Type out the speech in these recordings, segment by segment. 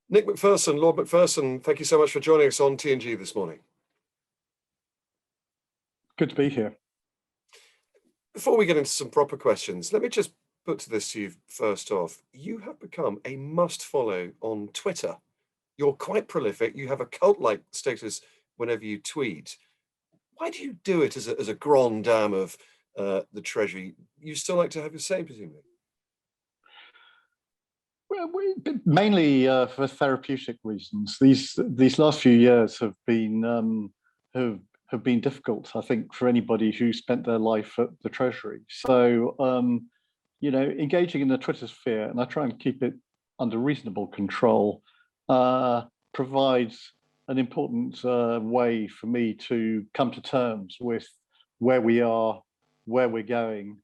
Nick Macpherson, Lord Macpherson, thank you so much for joining us on TNG this morning. Good to be here. Before we get into some proper questions, let me just put this to you first off. You have become a must-follow on Twitter. You're quite prolific. You have a cult-like status whenever you tweet. Why do you do it as a grand dame of the Treasury? You still like to have your say, presumably? Well, mainly for therapeutic reasons. These last few years have been difficult, I think, for anybody who spent their life at the Treasury. So, engaging in the Twitter sphere, and I try and keep it under reasonable control, provides an important way for me to come to terms with where we are, where we're going,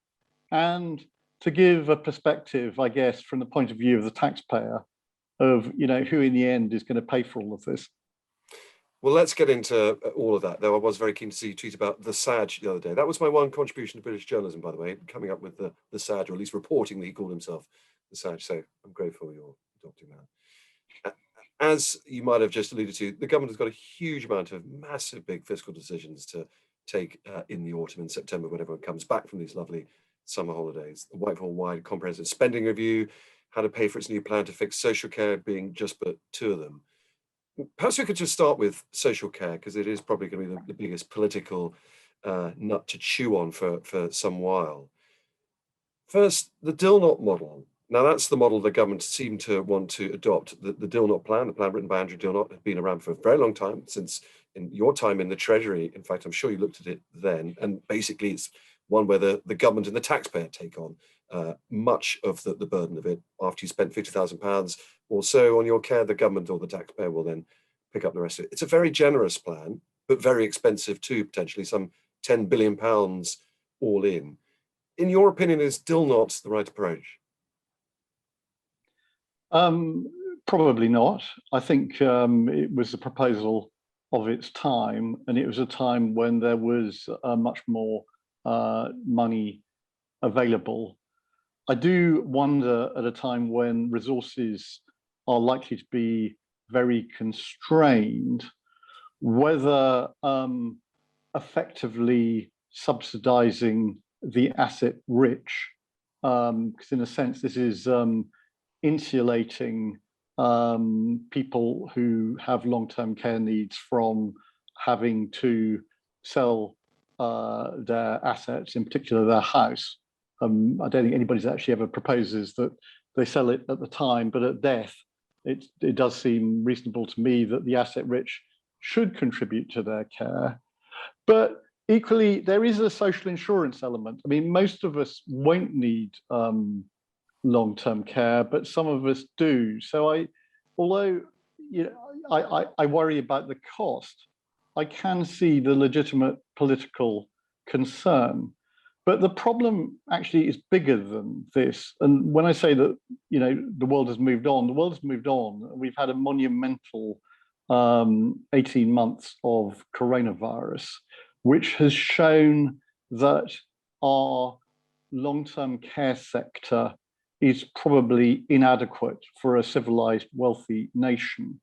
and to give a perspective, I guess, from the point of view of the taxpayer, of who in the end is going to pay for all of this. Well, let's get into all of that, though I was very keen to see you tweet about the SAJ the other day. That was my one contribution to British journalism, by the way, coming up with the SAJ, or at least reporting that he called himself the SAJ. So I'm grateful you're adopting that. As you might have just alluded to, the government has got a huge amount of massive, big fiscal decisions to take in the autumn and September when everyone comes back from these lovely summer holidays. The Whitehall-wide comprehensive spending review, how to pay for its new plan to fix social care being just but two of them. Perhaps we could just start with social care, because it is probably going to be the biggest political nut to chew on for some while. First, the Dill-Knot model. Now, that's the model the government seemed to want to adopt. The Dill-Knot plan, the plan written by Andrew Dill-Knot, had been around for a very long time, since in your time in the Treasury. In fact, I'm sure you looked at it then. And basically, it's one where the government and the taxpayer take on much of the burden of it. After you spent £50,000 or so on your care, the government or the taxpayer will then pick up the rest of it. It's a very generous plan, but very expensive too, potentially, some £10 billion all in. In your opinion, is Dill-Knot the right approach? Probably not. I think it was a proposal of its time, and it was a time when there was much more money available. I do wonder, at a time when resources are likely to be very constrained, whether effectively subsidizing the asset rich, because in a sense this is insulating people who have long-term care needs from having to sell their assets, in particular their house. I don't think anybody's actually ever proposes that they sell it at the time, but at death, it does seem reasonable to me that the asset rich should contribute to their care. But equally, there is a social insurance element. I mean, most of us won't need long-term care, but some of us do. So although I worry about the cost, I can see the legitimate political concern. But the problem actually is bigger than this. And when I say that, the world has moved on, the world has moved on. We've had a monumental 18 months of coronavirus, which has shown that our long-term care sector is probably inadequate for a civilized, wealthy nation.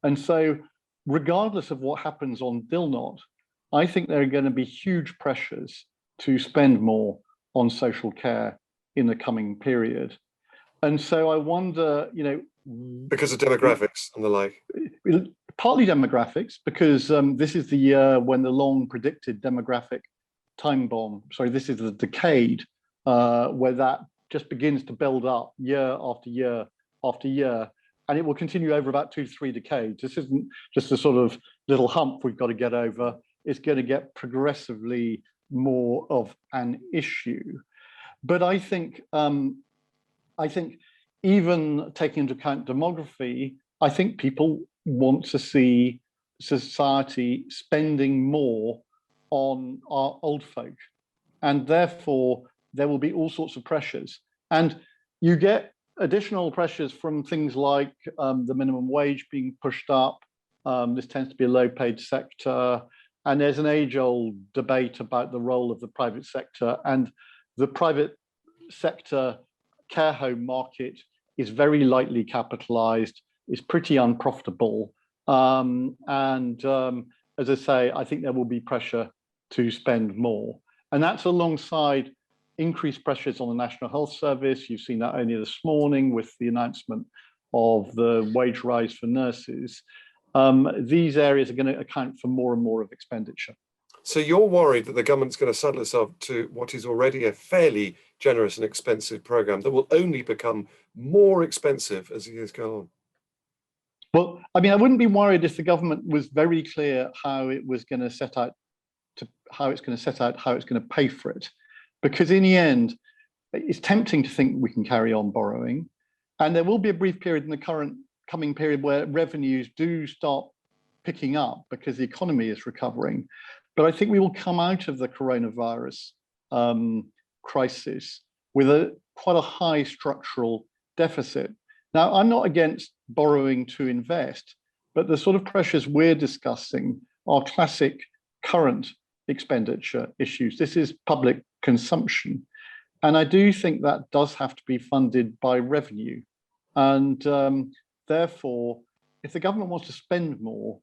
And so regardless of what happens on Dill-Knot, I think there are going to be huge pressures to spend more on social care in the coming period. And so I wonder, because of demographics and the like. Partly demographics, because this is the year when the long predicted demographic time bomb, this is the decade where that just begins to build up year after year after year. And it will continue over about 2 to 3 decades. This isn't just a sort of little hump we've got to get over. It's going to get progressively more of an issue. But I think even taking into account demography, I think people want to see society spending more on our old folk. And therefore, there will be all sorts of pressures. And you get additional pressures from things like the minimum wage being pushed up. This tends to be a low-paid sector. And there's an age-old debate about the role of the private sector. And the private sector care home market is very lightly capitalized. is pretty unprofitable. As I say, I think there will be pressure to spend more. And that's alongside increased pressures on the National Health Service. You've seen that only this morning with the announcement of the wage rise for nurses. These areas are going to account for more and more of expenditure. So you're worried that the government's going to saddle itself to what is already a fairly generous and expensive programme that will only become more expensive as the years go on? Well, I mean, I wouldn't be worried if the government was very clear how it was going to set out how it's going to pay for it, because in the end, it's tempting to think we can carry on borrowing, and there will be a brief period in the coming period where revenues do start picking up because the economy is recovering. But I think we will come out of the coronavirus crisis with quite a high structural deficit. Now, I'm not against borrowing to invest, but the sort of pressures we're discussing are classic current expenditure issues. This is public consumption. And I do think that does have to be funded by revenue. And therefore, if the government wants to spend more,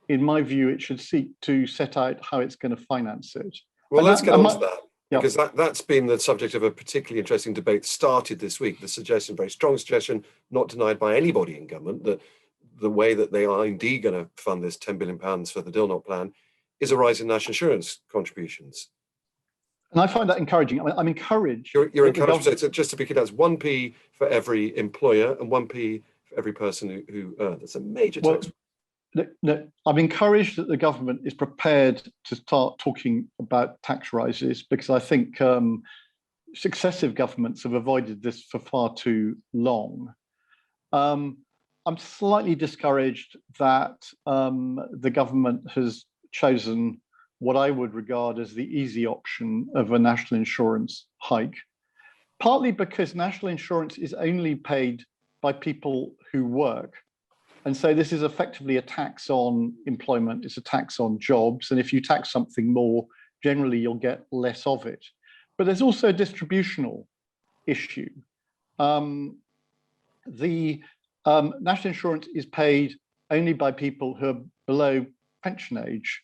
in my view, it should seek to set out how it's going to finance it. Well, let's get on to that, yeah, because that's been the subject of a particularly interesting debate started this week. The suggestion, very strong suggestion, not denied by anybody in government, that the way that they are indeed going to fund this £10 billion for the Dill plan is a rise in national insurance contributions. And I find that encouraging. I mean, I'm encouraged. You're encouraged. So just to be clear, that's 1p for every employer and 1p for every person who earns. That's a major tax. No, I'm encouraged that the government is prepared to start talking about tax rises, because I think successive governments have avoided this for far too long. I'm slightly discouraged that the government has chosen what I would regard as the easy option of a national insurance hike, partly because national insurance is only paid by people who work. And so this is effectively a tax on employment, it's a tax on jobs. And if you tax something more, generally you'll get less of it. But there's also a distributional issue. The national insurance is paid only by people who are below pension age.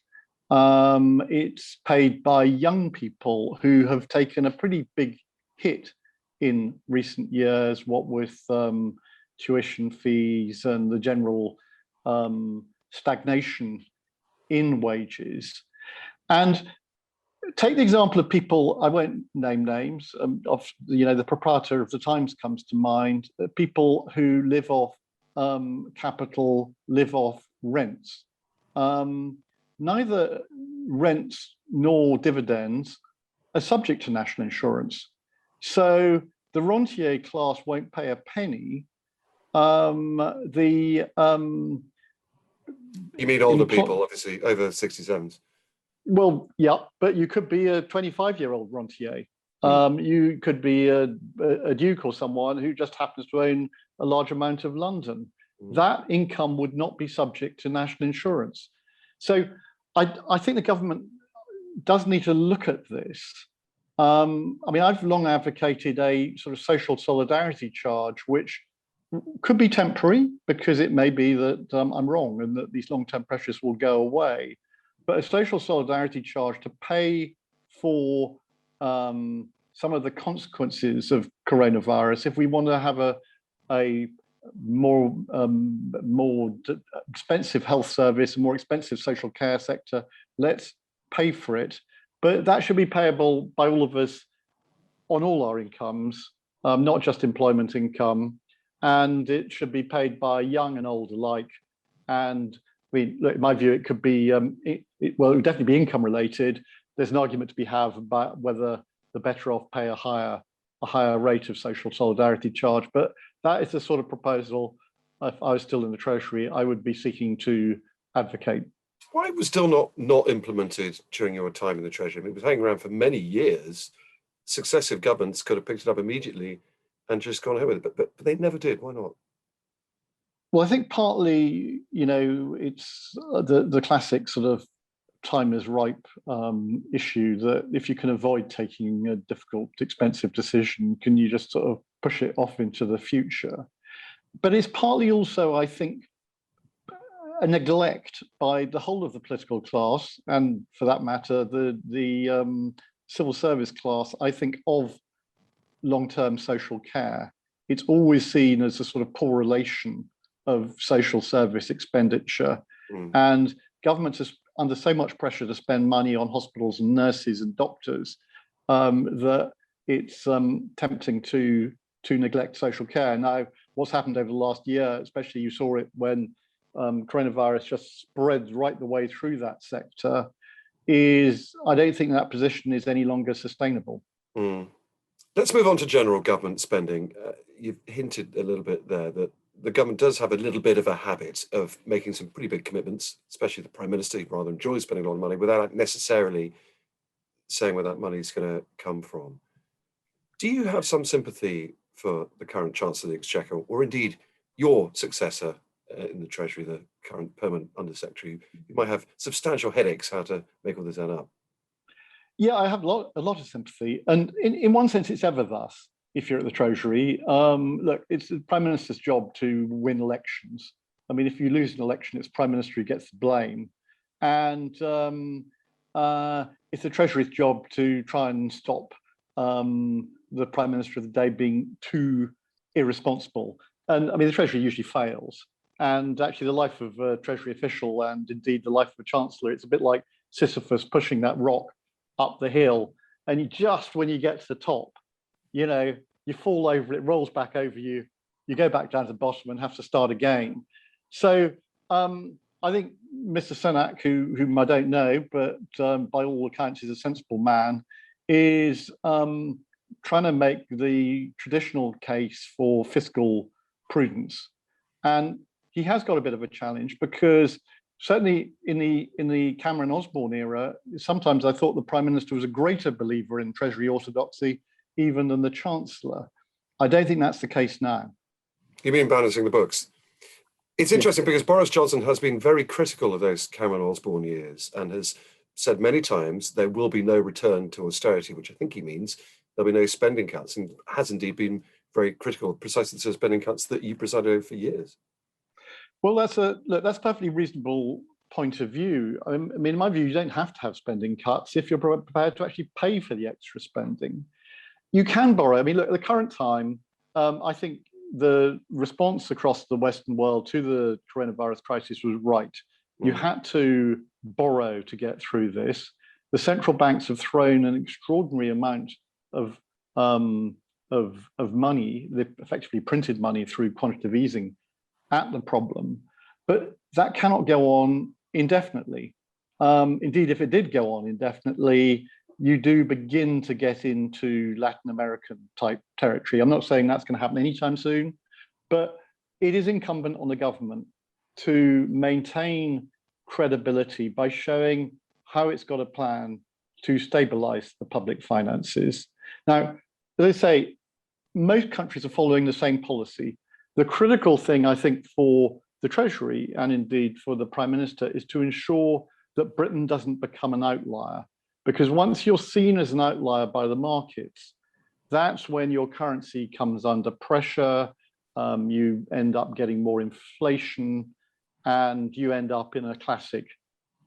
It's paid by young people who have taken a pretty big hit in recent years, what with tuition fees and the general stagnation in wages. And take the example of people, I won't name names, of the proprietor of the Times comes to mind, people who live off capital, live off rents. Neither rents nor dividends are subject to national insurance. So the rentier class won't pay a penny. You mean older people, obviously, over 67s? Well, yeah, but you could be a 25-year-old rentier. You could be a duke or someone who just happens to own a large amount of London. That income would not be subject to national insurance. So I think the government does need to look at this. I mean, I've long advocated a sort of social solidarity charge, which could be temporary, because it may be that I'm wrong and that these long-term pressures will go away. But a social solidarity charge to pay for some of the consequences of coronavirus, if we want to have a more expensive health service, a more expensive social care sector, let's pay for it. But that should be payable by all of us on all our incomes, not just employment income. And it should be paid by young and old alike. And I mean, look, in my view, it could be, it would definitely be income related. There's an argument to be had about whether the better off pay a higher rate of social solidarity charge. But that is the sort of proposal, if I was still in the Treasury, I would be seeking to advocate. Why was still not implemented during your time in the Treasury? I mean, it was hanging around for many years. Successive governments could have picked it up immediately and just gone ahead with it, but they never did. Why not? Well, I think partly, it's the classic sort of time is ripe issue, that if you can avoid taking a difficult, expensive decision, can you just sort of push it off into the future? but it's partly also, I think, a neglect by the whole of the political class, and for that matter, the civil service class, I think, of long-term social care. It's always seen as a sort of correlation of social service expenditure. And governments are under so much pressure to spend money on hospitals and nurses and doctors that it's tempting to neglect social care. Now, what's happened over the last year, especially you saw it when coronavirus just spread right the way through that sector, is I don't think that position is any longer sustainable. Let's move on to general government spending. You've hinted a little bit there that the government does have a little bit of a habit of making some pretty big commitments, especially the Prime Minister, who rather enjoys spending a lot of money without necessarily saying where that money is going to come from. Do you have some sympathy for the current Chancellor of the Exchequer, or indeed your successor in the Treasury, the current permanent Undersecretary, who might have substantial headaches how to make all this add up? Yeah, I have a lot of sympathy. And in one sense, it's ever thus. If you're at the Treasury, look, it's the Prime Minister's job to win elections. I mean, if you lose an election, it's Prime Minister who gets the blame. And it's the Treasury's job to try and stop the Prime Minister of the day being too irresponsible. And I mean, the Treasury usually fails. And actually, the life of a Treasury official, and indeed the life of a Chancellor, it's a bit like Sisyphus pushing that rock up the hill. And just when you get to the top, you know, you fall over, it rolls back over you, you go back down to the bottom and have to start again. So I think Mr. Sunak, whom I don't know, but by all accounts is a sensible man, is trying to make the traditional case for fiscal prudence. And he has got a bit of a challenge because certainly in the Cameron-Osborne era, sometimes I thought the Prime Minister was a greater believer in Treasury orthodoxy even than the Chancellor. I don't think that's the case now. You mean balancing the books? It's interesting because Boris Johnson has been very critical of those Cameron-Osborne years and has said many times there will be no return to austerity, which I think he means there'll be no spending cuts, and has indeed been very critical of precisely the spending cuts that you presided over for years. Well, that's a perfectly reasonable point of view. I mean, in my view, you don't have to have spending cuts if you're prepared to actually pay for the extra spending. You can borrow. I mean, look, at the current time, I think the response across the Western world to the coronavirus crisis was right. You had to borrow to get through this. The central banks have thrown an extraordinary amount of money. They've effectively printed money through quantitative easing at the problem, but that cannot go on indefinitely. Indeed, if it did go on indefinitely, you do begin to get into Latin American type territory. I'm not saying that's going to happen anytime soon, but it is incumbent on the government to maintain credibility by showing how it's got a plan to stabilize the public finances. Now, as I say, most countries are following the same policy. The critical thing, I think, for the Treasury and indeed for the Prime Minister is to ensure that Britain doesn't become an outlier. Because once you're seen as an outlier by the markets, that's when your currency comes under pressure, you end up getting more inflation, and you end up in a classic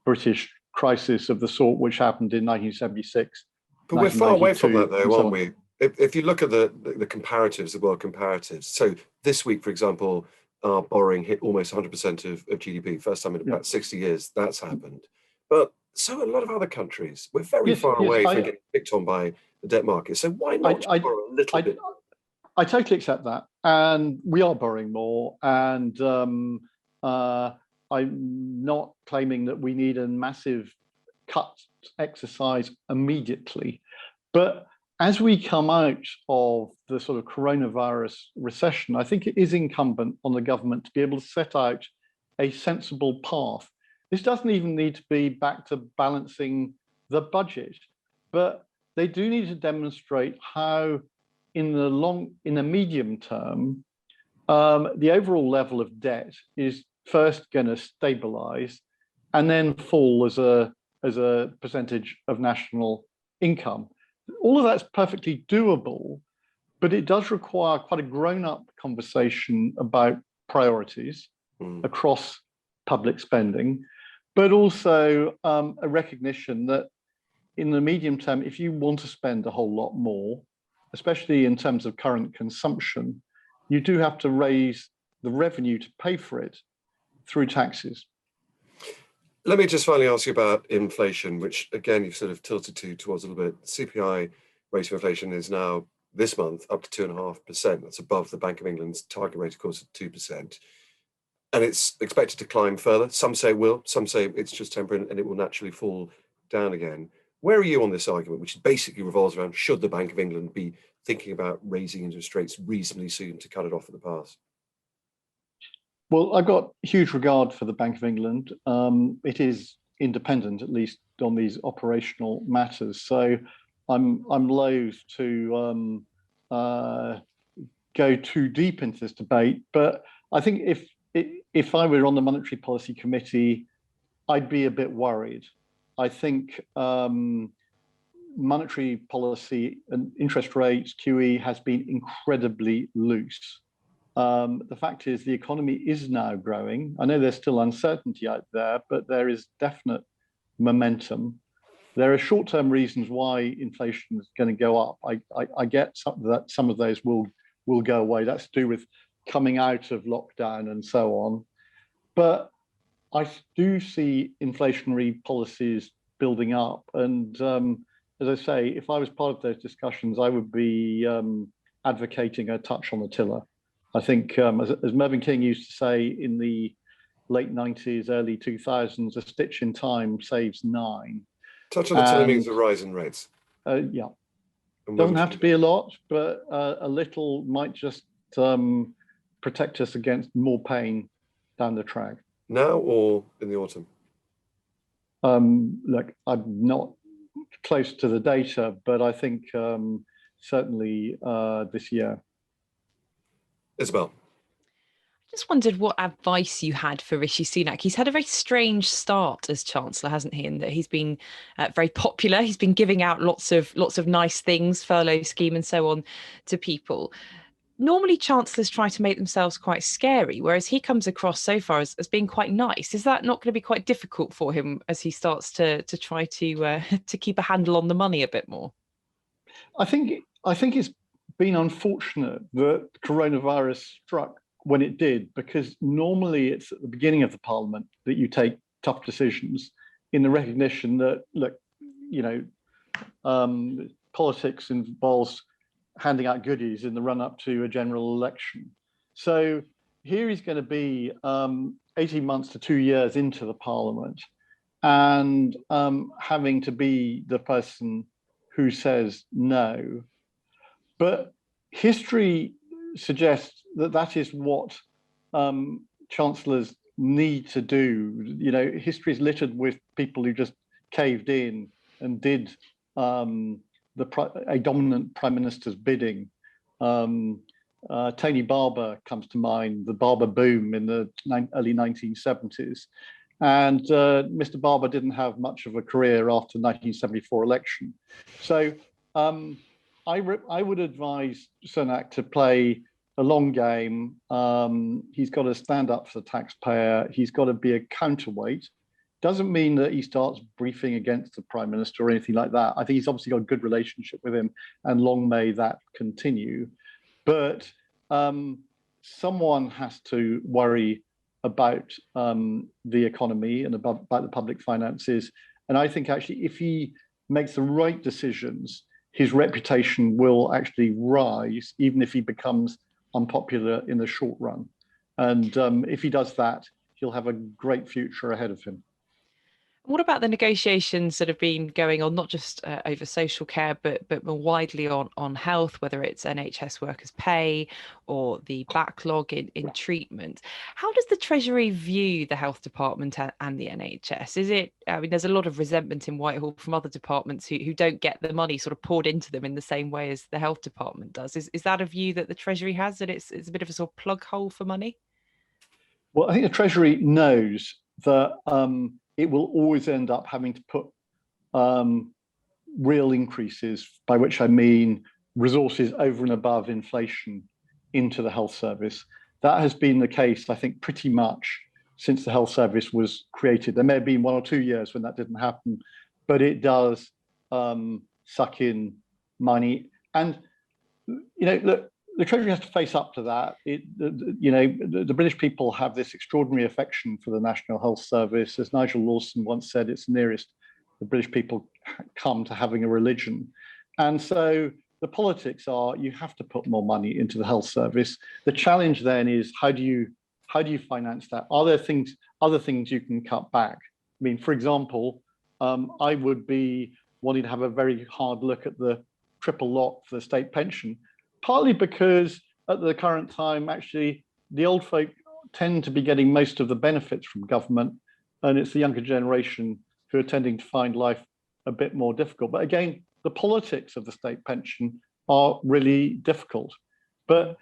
British crisis of the sort which happened in 1976. But we're far away from that, though, aren't we? If you look at the comparatives, the world comparatives, so this week, for example, our borrowing hit almost 100% of GDP, first time in about 60 years that's happened. But so a lot of other countries, we're very far away from getting picked on by the debt market. So why not borrow a little bit? I totally accept that. And we are borrowing more. And I'm not claiming that we need a massive cut exercise immediately. But as we come out of the sort of coronavirus recession, I think it is incumbent on the government to be able to set out a sensible path. This doesn't even need to be back to balancing the budget, but they do need to demonstrate how in the medium term, the overall level of debt is first going to stabilize and then fall as a percentage of national income. All of that's perfectly doable, but it does require quite a grown-up conversation about priorities across public spending, but also a recognition that in the medium term, if you want to spend a whole lot more, especially in terms of current consumption, you do have to raise the revenue to pay for it through taxes. Let me just finally ask you about inflation, which again, you've sort of tilted towards a little bit. CPI rate of inflation is now this month up to 2.5%. That's above the Bank of England's target rate, of course, of 2%. And it's expected to climb further. Some say it will, some say it's just temporary and it will naturally fall down again. Where are you on this argument, which basically revolves around should the Bank of England be thinking about raising interest rates reasonably soon to cut it off at the pass? Well, I've got huge regard for the Bank of England. It is independent, at least on these operational matters. So I'm loath to go too deep into this debate. But I think if I were on the Monetary Policy Committee, I'd be a bit worried. I think monetary policy and interest rates, QE, has been incredibly loose. The fact is the economy is now growing. I know there's still uncertainty out there, but there is definite momentum. There are short-term reasons why inflation is going to go up. I get some of those will go away. That's to do with coming out of lockdown and so on. But I do see inflationary policies building up. And as I say, if I was part of those discussions, I would be advocating a touch on the tiller. I think, as Mervyn King used to say in the late 90s, early 2000s, a stitch in time saves 9. Touch on the tiller means a rise in rates. Yeah. Doesn't have to be a lot, but a little might just protect us against more pain down the track. Now or in the autumn? Look, I'm not close to the data, but I think certainly this year. Isabel. Just wondered what advice you had for Rishi Sunak. He's had a very strange start as Chancellor, hasn't he? In that he's been very popular. He's been giving out lots of nice things, furlough scheme and so on, to people. Normally, Chancellors try to make themselves quite scary, whereas he comes across so far as being quite nice. Is that not going to be quite difficult for him as he starts to try to keep a handle on the money a bit more? I think it's been unfortunate that coronavirus struck when it did, because normally it's at the beginning of the Parliament that you take tough decisions in the recognition that, look, politics involves handing out goodies in the run-up to a general election. So here he's going to be 18 months to 2 years into the Parliament and having to be the person who says no. But history suggests that is what chancellors need to do. History is littered with people who just caved in and did a dominant prime minister's bidding. Tony Barber comes to mind, the Barber boom in the early 1970s. And Mr. Barber didn't have much of a career after the 1974 election. So I would advise Sunak to play a long game. He's got to stand up for the taxpayer. He's got to be a counterweight. Doesn't mean that he starts briefing against the Prime Minister or anything like that. I think he's obviously got a good relationship with him, and long may that continue. But someone has to worry about the economy and about the public finances. And I think actually if he makes the right decisions, his reputation will actually rise, even if he becomes unpopular in the short run. And if he does that, he'll have a great future ahead of him. What about the negotiations that have been going on, not just over social care, but more widely on health, whether it's NHS workers' pay or the backlog in treatment? How does the Treasury view the health department and the NHS? Is it, there's a lot of resentment in Whitehall from other departments who don't get the money sort of poured into them in the same way as the health department does. Is that a view that the Treasury has, that it's a bit of a sort of plug hole for money? Well, I think the Treasury knows that it will always end up having to put real increases, by which I mean resources over and above inflation into the health service. That has been the case, I think, pretty much since the health service was created. There may have been 1 or 2 years when that didn't happen, but it does suck in money. And, look, the Treasury has to face up to that. The British people have this extraordinary affection for the National Health Service. As Nigel Lawson once said, it's the nearest the British people come to having a religion. And so the politics are, you have to put more money into the health service. The challenge then is, how do you finance that? Are there other things you can cut back? I mean, for example, I would be wanting to have a very hard look at the triple lock for the state pension, partly because at the current time, actually, the old folk tend to be getting most of the benefits from government, and it's the younger generation who are tending to find life a bit more difficult. But again, the politics of the state pension are really difficult. But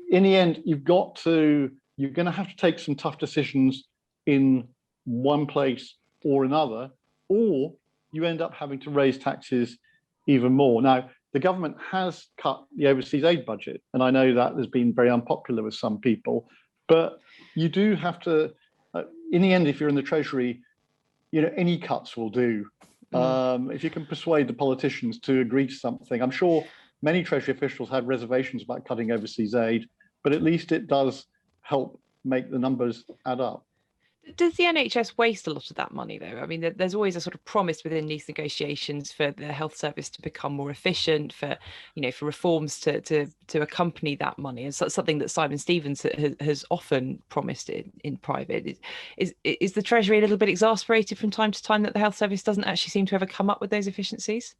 in the end, you're going to have to take some tough decisions in one place or another, or you end up having to raise taxes even more. Now, the government has cut the overseas aid budget, and I know that has been very unpopular with some people, but you do have to, in the end, if you're in the Treasury, any cuts will do. If you can persuade the politicians to agree to something. I'm sure many Treasury officials had reservations about cutting overseas aid, but at least it does help make the numbers add up. Does the NHS waste a lot of that money, though? I mean, there's always a sort of promise within these negotiations for the health service to become more efficient, for reforms to accompany that money. And so something that Simon Stevens has often promised in private. Is the Treasury a little bit exasperated from time to time that the health service doesn't actually seem to ever come up with those efficiencies?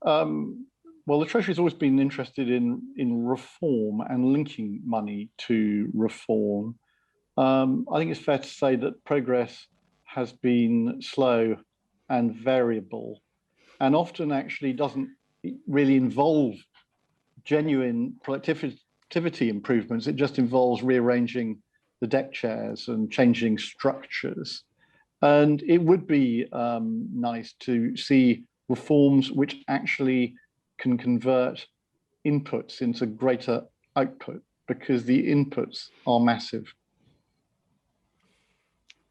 Well, the Treasury has always been interested in reform and linking money to reform. I think it's fair to say that progress has been slow and variable, and often actually doesn't really involve genuine productivity improvements. It just involves rearranging the deck chairs and changing structures. And it would be nice to see reforms which actually can convert inputs into greater output, because the inputs are massive.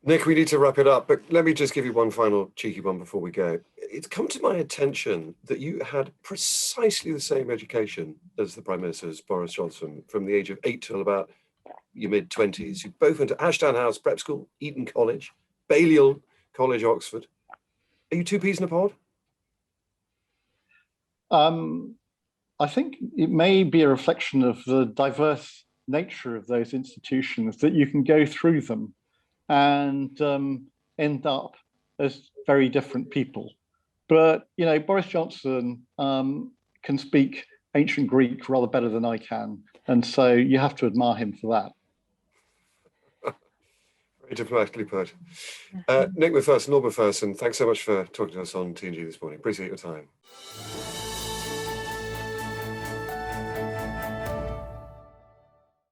Nick, we need to wrap it up, but let me just give you one final cheeky one before we go. It's come to my attention that you had precisely the same education as the Prime Minister's Boris Johnson, from the age of 8 till about your mid-20s. You both went to Ashdown House Prep School, Eton College, Balliol College, Oxford. Are you two peas in a pod? I think it may be a reflection of the diverse nature of those institutions that you can go through them and end up as very different people. But, Boris Johnson can speak ancient Greek rather better than I can. And so you have to admire him for that. Very diplomatically put. Nick Macpherson, Lord Macpherson, thanks so much for talking to us on TNG this morning. Appreciate your time.